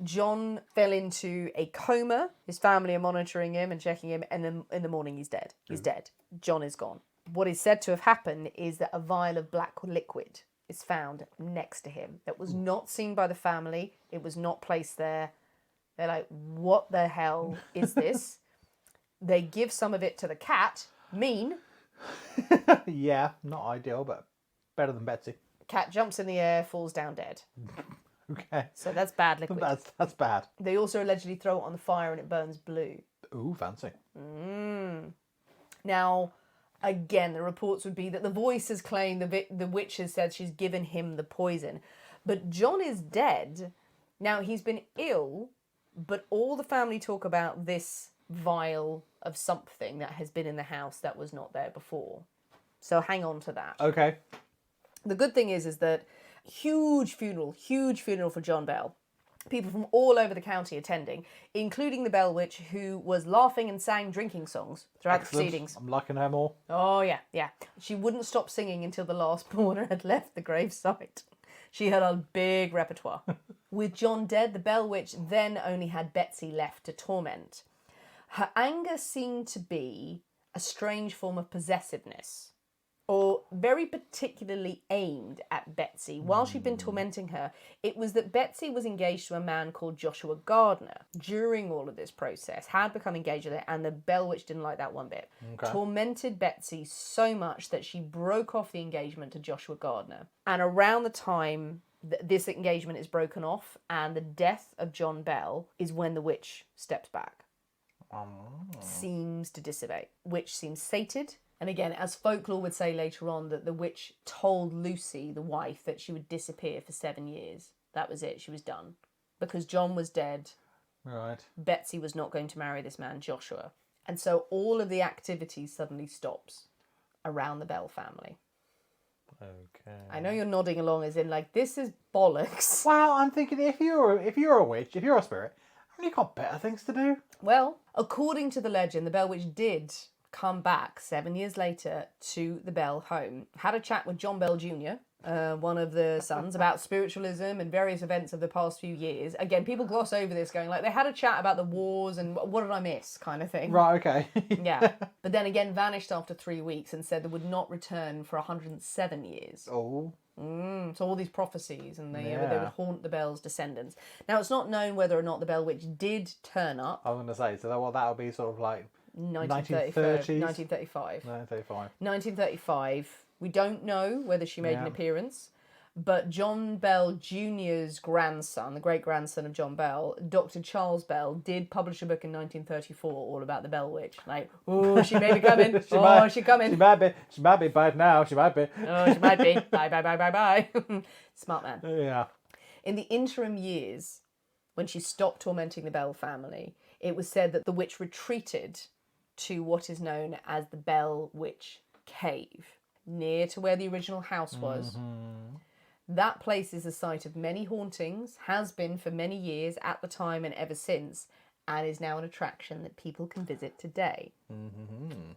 John fell into a coma. His family are monitoring him and checking him, and then in the morning he's dead. He's dead. John is gone. What is said to have happened is that a vial of black liquid is found next to him that was not seen by the family. It was not placed there. They're like, what the hell is this? They give some of it to the cat. Mean. Yeah, not ideal, but better than Betsy. Cat jumps in the air, falls down dead. Okay. So that's bad liquid. That's bad. They also allegedly throw it on the fire and it burns blue. Ooh, fancy. Now, again, the reports would be that the voice has claimed the witch has said she's given him the poison. But John is dead. Now, he's been ill, but all the family talk about this vial of something that has been in the house that was not there before. So hang on to that. Okay. The good thing is that huge funeral for John Bell. People from all over the county attending, including the Bell Witch, who was laughing and sang drinking songs throughout the proceedings. I'm liking her more. Oh, yeah, yeah. She wouldn't stop singing until the last mourner had left the gravesite. She had a big repertoire. With John dead, the Bell Witch then only had Betsy left to torment. Her anger seemed to be a strange form of possessiveness, or very particularly aimed at Betsy. While she'd been tormenting her, it was that Betsy was engaged to a man called Joshua Gardner. During all of this process, had become engaged with her, and the Bell Witch didn't like that one bit. Okay. Tormented Betsy so much that she broke off the engagement to Joshua Gardner. And around the time this engagement is broken off and the death of John Bell is when the witch steps back. Seems to dissipate. Witch seems sated. And again, as folklore would say later on, that the witch told Lucy, the wife, that she would disappear for 7 years. That was it. She was done. Because John was dead. Right. Betsy was not going to marry this man, Joshua. And so all of the activity suddenly stops around the Bell family. Okay. I know you're nodding along as in, like, this is bollocks. Well, I'm thinking if you're a witch, if you're a spirit, haven't you got better things to do? Well, according to the legend, the Bell Witch did come back 7 years later to the Bell home, had a chat with John Bell Jr., one of the sons, about spiritualism and various events of the past few years. Again, people gloss over this, going like, they had a chat about the wars and what did I miss, kind of thing. Right, okay. Yeah. But then again, vanished after 3 weeks and said they would not return for 107 years. Oh. So all these prophecies, and they would haunt the Bell's descendants. Now, it's not known whether or not the Bell Witch did turn up. I was going to say, so that'll be sort of like 1935. 1935. We don't know whether she made an appearance, but John Bell Jr.'s grandson, the great-grandson of John Bell, Dr. Charles Bell, did publish a book in 1934 all about the Bell Witch. Like, oh, she may be coming. She's coming. She might be bad now. She might be. Oh, she might be. Bye, bye, bye, bye, bye. Smart man. Yeah. In the interim years, when she stopped tormenting the Bell family, it was said that the witch retreated to what is known as the Bell Witch Cave, near to where the original house was. That place is the site of many hauntings, has been for many years at the time and ever since, and is now an attraction that people can visit today.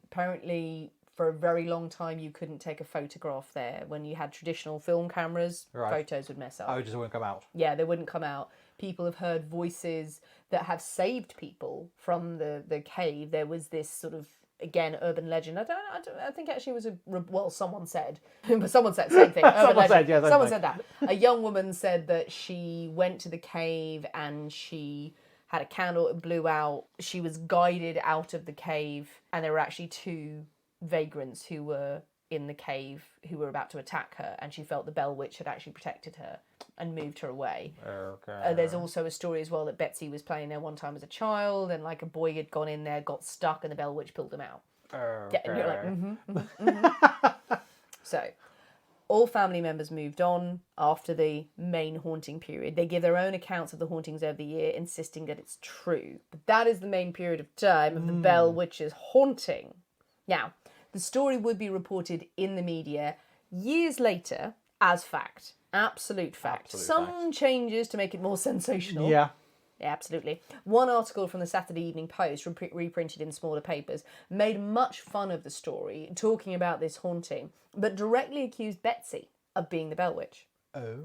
Apparently, for a very long time, you couldn't take a photograph there. When you had traditional film cameras, photos would mess up. Oh, it just wouldn't come out. Yeah, they wouldn't come out. People have heard voices that have saved people from the cave. There was this sort of, again, urban legend. I think actually it was someone said, but someone said same thing. Someone said that. A young woman said that she went to the cave and she had a candle, it blew out. She was guided out of the cave, and there were actually two vagrants who were in the cave who were about to attack her, and she felt the Bell Witch had actually protected her and moved her away. Okay. There's also a story as well that Betsy was playing there one time as a child, and like a boy had gone in there, got stuck, and the Bell Witch pulled him out. Okay. Yeah, and you're like, So, all family members moved on after the main haunting period. They give their own accounts of the hauntings over the year, insisting that it's true. But that is the main period of time of the Bell Witch's haunting. Now, the story would be reported in the media years later as fact. Absolute fact. Some changes to make it more sensational. Yeah. Yeah, absolutely. One article from the Saturday Evening Post, reprinted in smaller papers, made much fun of the story, talking about this haunting, but directly accused Betsy of being the Bell Witch. Oh.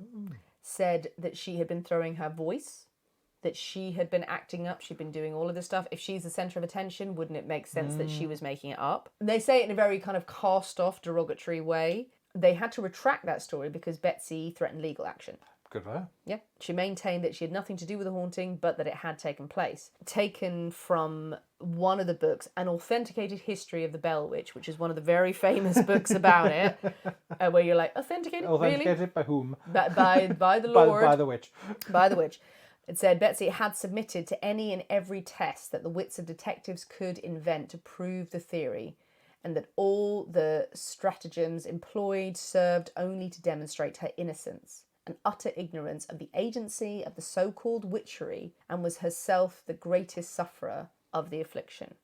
Said that she had been throwing her voice, that she had been acting up, she'd been doing all of this stuff. If she's the centre of attention, wouldn't it make sense that she was making it up? They say it in a very kind of cast-off, derogatory way. They had to retract that story because Betsy threatened legal action. Good for her. Yeah. She maintained that she had nothing to do with the haunting, but that it had taken place. Taken from one of the books, An Authenticated History of the Bell Witch, which is one of the very famous books about it, where you're like, authenticated? Authenticated really? By whom? By the Lord. By the witch. By the witch. It said Betsy had submitted to any and every test that the wits of detectives could invent to prove the theory, and that all the stratagems employed served only to demonstrate her innocence and utter ignorance of the agency of the so-called witchery, and was herself the greatest sufferer of the affliction.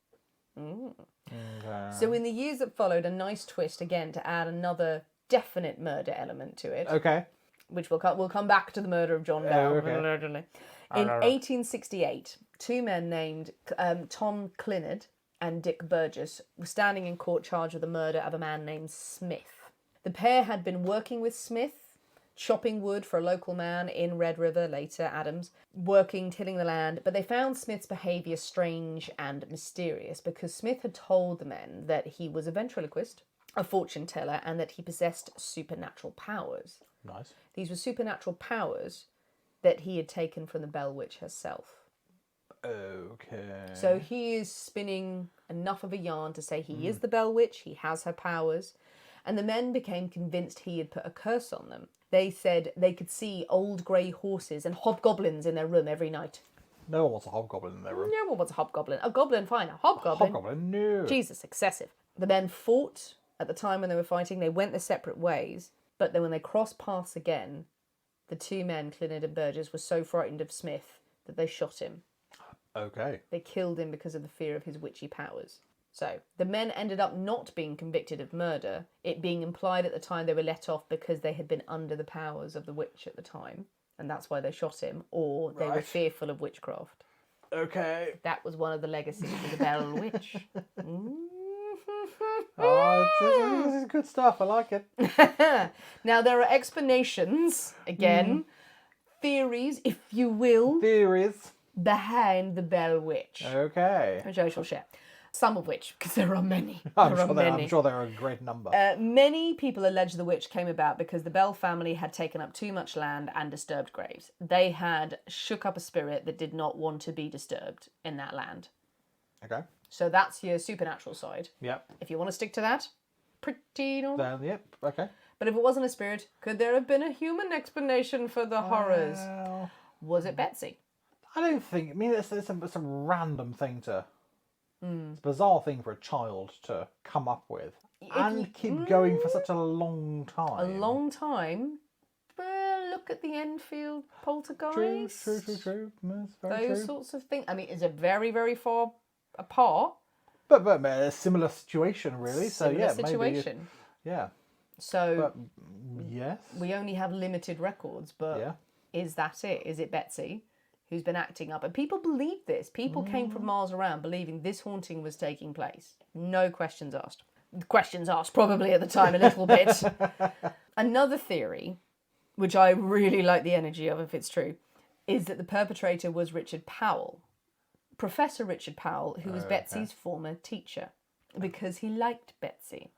So in the years that followed, a nice twist again to add another definite murder element to it. Okay. which we'll come back to the murder of John Bell. Okay. In 1868, two men named Tom Clinard and Dick Burgess were standing in court charged with the murder of a man named Smith. The pair had been working with Smith, chopping wood for a local man in Red River, later Adams, tilling the land, but they found Smith's behaviour strange and mysterious because Smith had told the men that he was a ventriloquist, a fortune teller, and that he possessed supernatural powers. Nice. These were supernatural powers that he had taken from the Bell Witch herself. Okay. So he is spinning enough of a yarn to say he is the Bell Witch, he has her powers, and the men became convinced he had put a curse on them. They said they could see old grey horses and hobgoblins in their room every night. No one wants a hobgoblin in their room. No one wants a hobgoblin. A goblin, fine. A hobgoblin? Hobgoblin, no. Jesus, excessive. The men fought at the time when they were fighting. They went their separate ways. But then when they crossed paths again, the two men, Clinard and Burgess, were so frightened of Smith that they shot him. Okay. They killed him because of the fear of his witchy powers. So, the men ended up not being convicted of murder, it being implied at the time they were let off because they had been under the powers of the witch at the time, and that's why they shot him, or they were fearful of witchcraft. Okay. That was one of the legacies of the Bell Witch. Oh, this is good stuff. I like it. Now, there are explanations, again, theories, if you will, Theories. behind the Bell Witch, Okay. which I shall share. Some of which, because there are many. I'm sure there are a great number. Many people allege the witch came about because the Bell family had taken up too much land and disturbed graves. They had shook up a spirit that did not want to be disturbed in that land. Okay. So that's your supernatural side. Yep. If you want to stick to that, pretty normal. Then, yep. Okay. But if it wasn't a spirit, could there have been a human explanation for the horrors? Well, Was it Betsy? I don't think. I mean, it's a random thing to. It's a bizarre thing for a child to come up with and keep going for such a long time. A long time. Well, look at the Enfield poltergeist. True. That's very Those true. sorts of things. I mean, is it very, very far apart? But a similar situation, really. Similar so yeah, situation. maybe. Yeah. So But yes. we only have limited records, but Yeah. is that it? Is it Betsy who's been acting up? And people believe this. People came from miles around believing this haunting was taking place. No questions asked. Questions asked probably at the time a little bit. Another theory, which I really like the energy of if it's true, is that the perpetrator was Richard Powell. Professor Richard Powell, who was Betsy's former teacher, because he liked Betsy.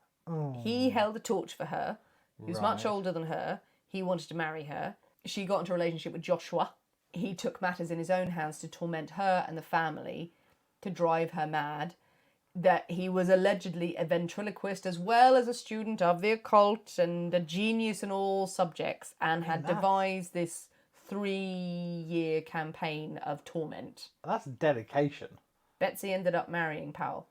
He held a torch for her. He was much older than her. He wanted to marry her. She got into a relationship with Joshua. He took matters in his own hands to torment her and the family, to drive her mad. That he was allegedly a ventriloquist as well as a student of the occult and a genius in all subjects, and had devised this 3-year campaign of torment. That's dedication. Betsy ended up marrying Powell.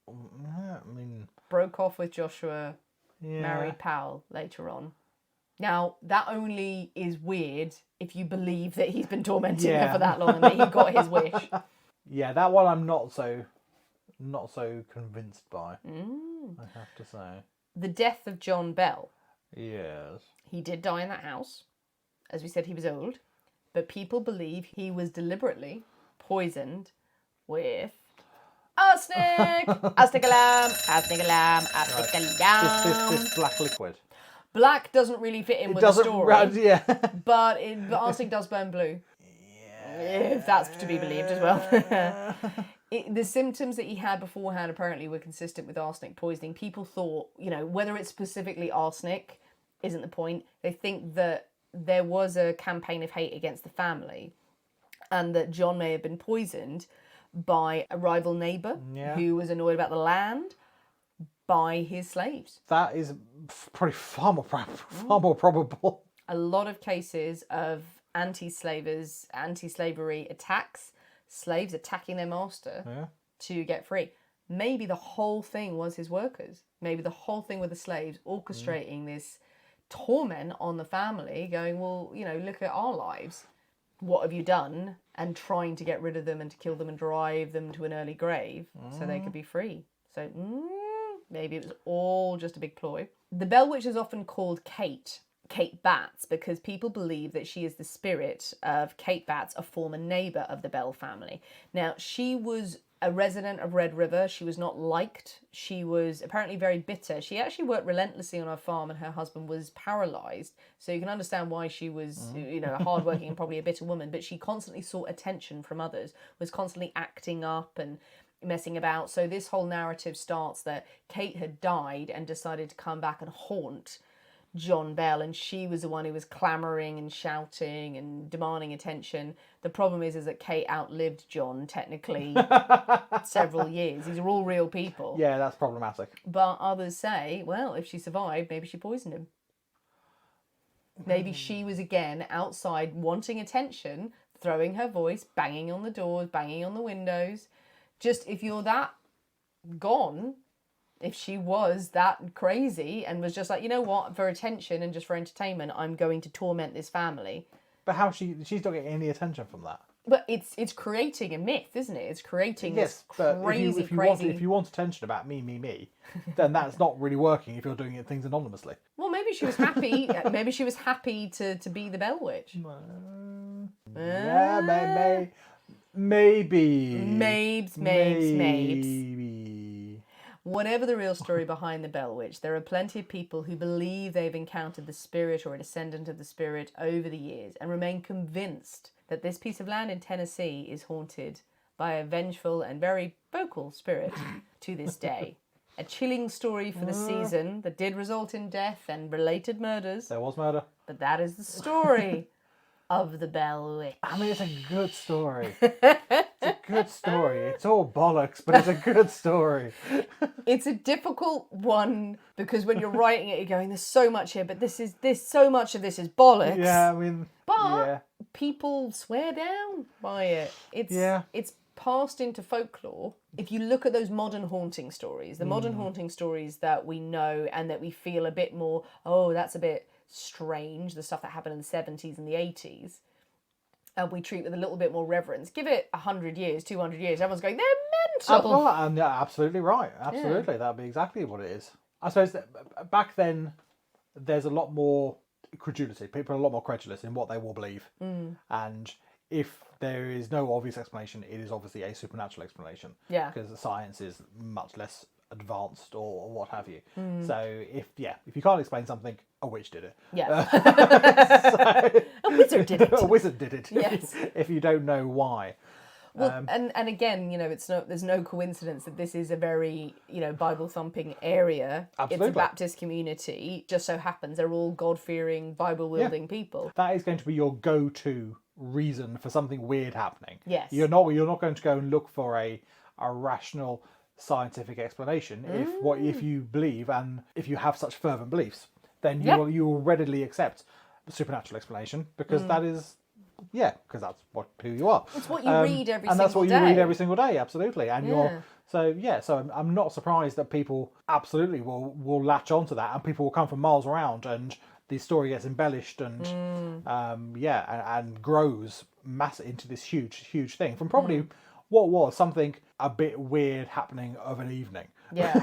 I mean, Broke off with Joshua, yeah. married Powell later on. Now, that only is weird if you believe that he's been tormenting her for that long and that he got his wish. Yeah, that one I'm not so convinced by. I have to say. The death of John Bell. Yes. He did die in that house. As we said, he was old. But people believe he was deliberately poisoned with arsenic! Arsenic alarm! Arsenic alarm! Arsenic alarm! This black liquid. Black doesn't really fit in with the story. Yeah. But arsenic does burn blue. Yeah. If that's to be believed as well. The symptoms that he had beforehand apparently were consistent with arsenic poisoning. People thought, whether it's specifically arsenic isn't the point. They think that there was a campaign of hate against the family and that John may have been poisoned by a rival neighbour who was annoyed about the land, by his slaves. That is probably far more probable. A lot of cases of anti-slavery attacks, slaves attacking their master to get free. Maybe the whole thing was his workers. Maybe the whole thing were the slaves orchestrating this torment on the family, going, well, look at our lives. What have you done? And trying to get rid of them and to kill them and drive them to an early grave so they could be free. So maybe it was all just a big ploy. The Bell Witch is often called Kate, Kate Batts, because people believe that she is the spirit of Kate Batts, a former neighbour of the Bell family. Now, she was a resident of Red River. She was not liked. She was apparently very bitter. She actually worked relentlessly on her farm, and her husband was paralysed. So you can understand why she was, a hardworking and probably a bitter woman. But she constantly sought attention from others, was constantly acting up and messing about. So this whole narrative starts that Kate had died and decided to come back and haunt John Bell, and she was the one who was clamouring and shouting and demanding attention. The problem is that Kate outlived John, technically, several years. These are all real people. Yeah, that's problematic. But others say, well, if she survived, maybe she poisoned him. Maybe she was, again, outside wanting attention, throwing her voice, banging on the doors, banging on the windows. Just, if you're that gone... If she was that crazy and was just like, you know what, for attention and just for entertainment, I'm going to torment this family. But how she's not getting any attention from that. But it's creating a myth, isn't it? It's creating this crazy, if you want attention about me, then that's not really working if you're doing things anonymously. Well, maybe she was happy. Maybe she was happy to be the Bell Witch. Yeah, maybe. Maybe. Whatever the real story behind the Bell Witch, there are plenty of people who believe they've encountered the spirit or a descendant of the spirit over the years and remain convinced that this piece of land in Tennessee is haunted by a vengeful and very vocal spirit to this day. A chilling story for the season that did result in death and related murders. There was murder. But that is the story of the Bell Witch. I mean, it's a good story. It's a good story. It's all bollocks, but it's a good story. It's a difficult one because when you're writing it, you're going, there's so much here, but so much of this is bollocks. Yeah, I mean, but people swear down by it. It's passed into folklore. If you look at those modern haunting stories, the modern haunting stories that we know and that we feel a bit more, oh, that's a bit strange, the stuff that happened in the 70s and the 80s, and we treat with a little bit more reverence. Give it 100 years, 200 years, everyone's going, they're mental. And absolutely right. Absolutely. That'd be exactly what it is. I suppose that back then, there's a lot more credulity. People are a lot more credulous in what they will believe. And if there is no obvious explanation, it is obviously a supernatural explanation. Yeah. Because the science is much less advanced or what have you. So if you can't explain something, a witch did it. Yeah. A wizard did it. A wizard did it. Yes. If you don't know why. Well, and again, there's no coincidence that this is a very, Bible thumping area. Absolutely. It's a Baptist community. Just so happens they're all God fearing, Bible wielding people. That is going to be your go-to reason for something weird happening. Yes. You're not going to go and look for a rational scientific explanation. If you believe and if you have such fervent beliefs, then you will readily accept the supernatural explanation because that is because that's who you are. It's what you read every single day. And that's what you read every single day, absolutely. And so I'm not surprised that people absolutely will latch onto that, and people will come from miles around, and the story gets embellished and and grows into this huge thing from probably what was something a bit weird happening of an evening. Yeah.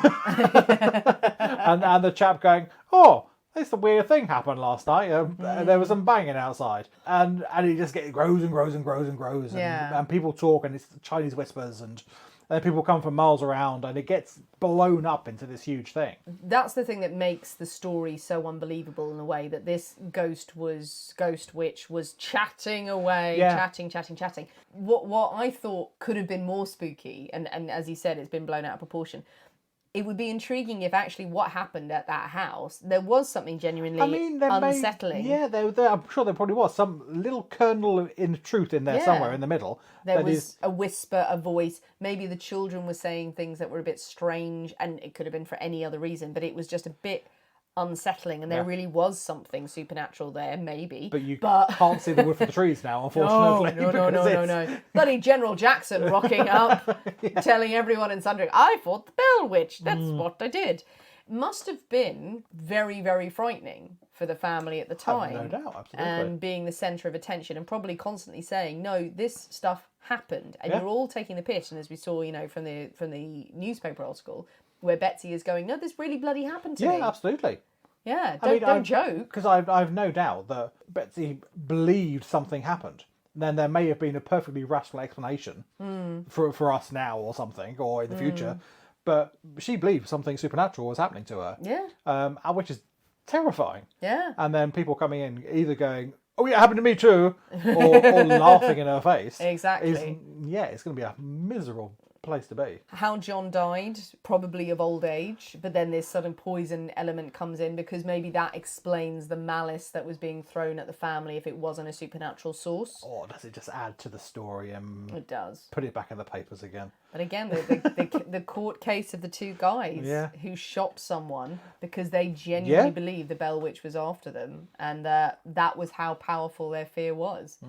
and the chap going, oh, this a weird thing happened last night. There was some banging outside, and it just grows and grows and grows and grows, and people talk, and it's Chinese whispers, and then people come from miles around, and it gets blown up into this huge thing. That's the thing that makes the story so unbelievable in a way, that this ghost witch was chatting away, chatting. What I thought could have been more spooky, and as you said, it's been blown out of proportion. It would be intriguing if actually what happened at that house, there was something genuinely unsettling. I'm sure there probably was some little kernel in truth in there somewhere in the middle. There was a whisper, a voice. Maybe the children were saying things that were a bit strange, and it could have been for any other reason, but it was just a bit unsettling, and there really was something supernatural there, maybe. But you can't see the wood for the trees now, unfortunately. No. Bloody General Jackson rocking up, telling everyone in sundry, I fought the Bell Witch. That's what I did. Must have been very, very frightening for the family at the time. No doubt, absolutely. And being the centre of attention, and probably constantly saying, no, this stuff happened. And you're all taking the piss. And as we saw, from the newspaper article, where Betsy is going, no, this really bloody happened to me. Yeah, absolutely. Yeah, don't joke. Because I've no doubt that Betsy believed something happened. Then there may have been a perfectly rational explanation for us now or something, or in the future. But she believed something supernatural was happening to her. Yeah. Which is terrifying. Yeah. And then people coming in either going, "Oh yeah, it happened to me too," or laughing in her face. Exactly. It's going to be a miserable place to be. How John died, probably of old age, but then this sudden poison element comes in because maybe that explains the malice that was being thrown at the family if it wasn't a supernatural source. Or does it just add to the story and It does. put it back in the papers again? But again, the court case of the two guys who shot someone because they genuinely believed the Bell Witch was after them, and that was how powerful their fear was,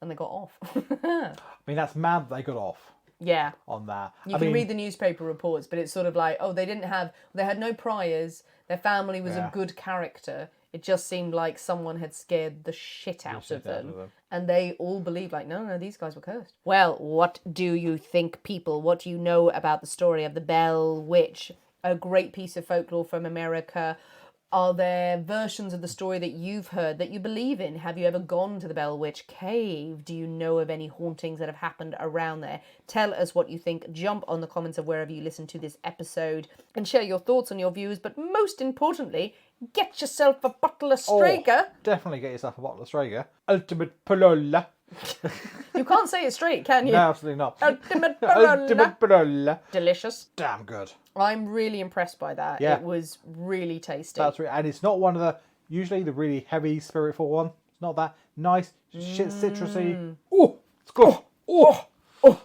and they got off. I mean, that's mad they got off. Yeah. On that. You can read the newspaper reports, but it's sort of like, they had no priors, their family was of good character. It just seemed like someone had scared the shit out of them. And they all believed, like, no, these guys were cursed. Well, what do you think, people? What do you know about the story of the Bell Witch? A great piece of folklore from America. Are there versions of the story that you've heard that you believe in? Have you ever gone to the Bell Witch Cave? Do you know of any hauntings that have happened around there? Tell us what you think. Jump on the comments of wherever you listen to this episode and share your thoughts on your views. But most importantly, get yourself a bottle of Strega. Oh, definitely get yourself a bottle of Strega. Ultimate Polola. You can't say it straight, can you? No, absolutely not. Ultimate Polola. Ultimate Polola. Delicious. Damn good. I'm really impressed by that. Yeah. It was really tasty. That's right. And it's not one of the, usually the really heavy spiritful one. It's not that nice, shit citrusy. Oh, it's good. Oh,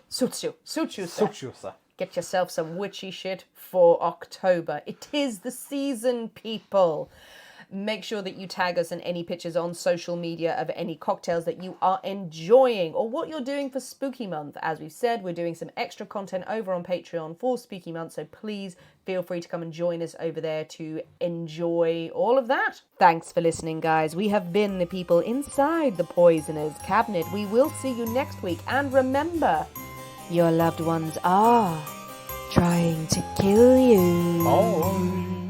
suits you, sir. suits you, sir. Get yourself some witchy shit for October. It is the season, people. Make sure that you tag us in any pictures on social media of any cocktails that you are enjoying or what you're doing for Spooky Month. As we've said, we're doing some extra content over on Patreon for Spooky Month, so please feel free to come and join us over there to enjoy all of that. Thanks for listening, guys. We have been the people inside the Poisoner's Cabinet. We will see you next week. And remember, your loved ones are trying to kill you. Oh.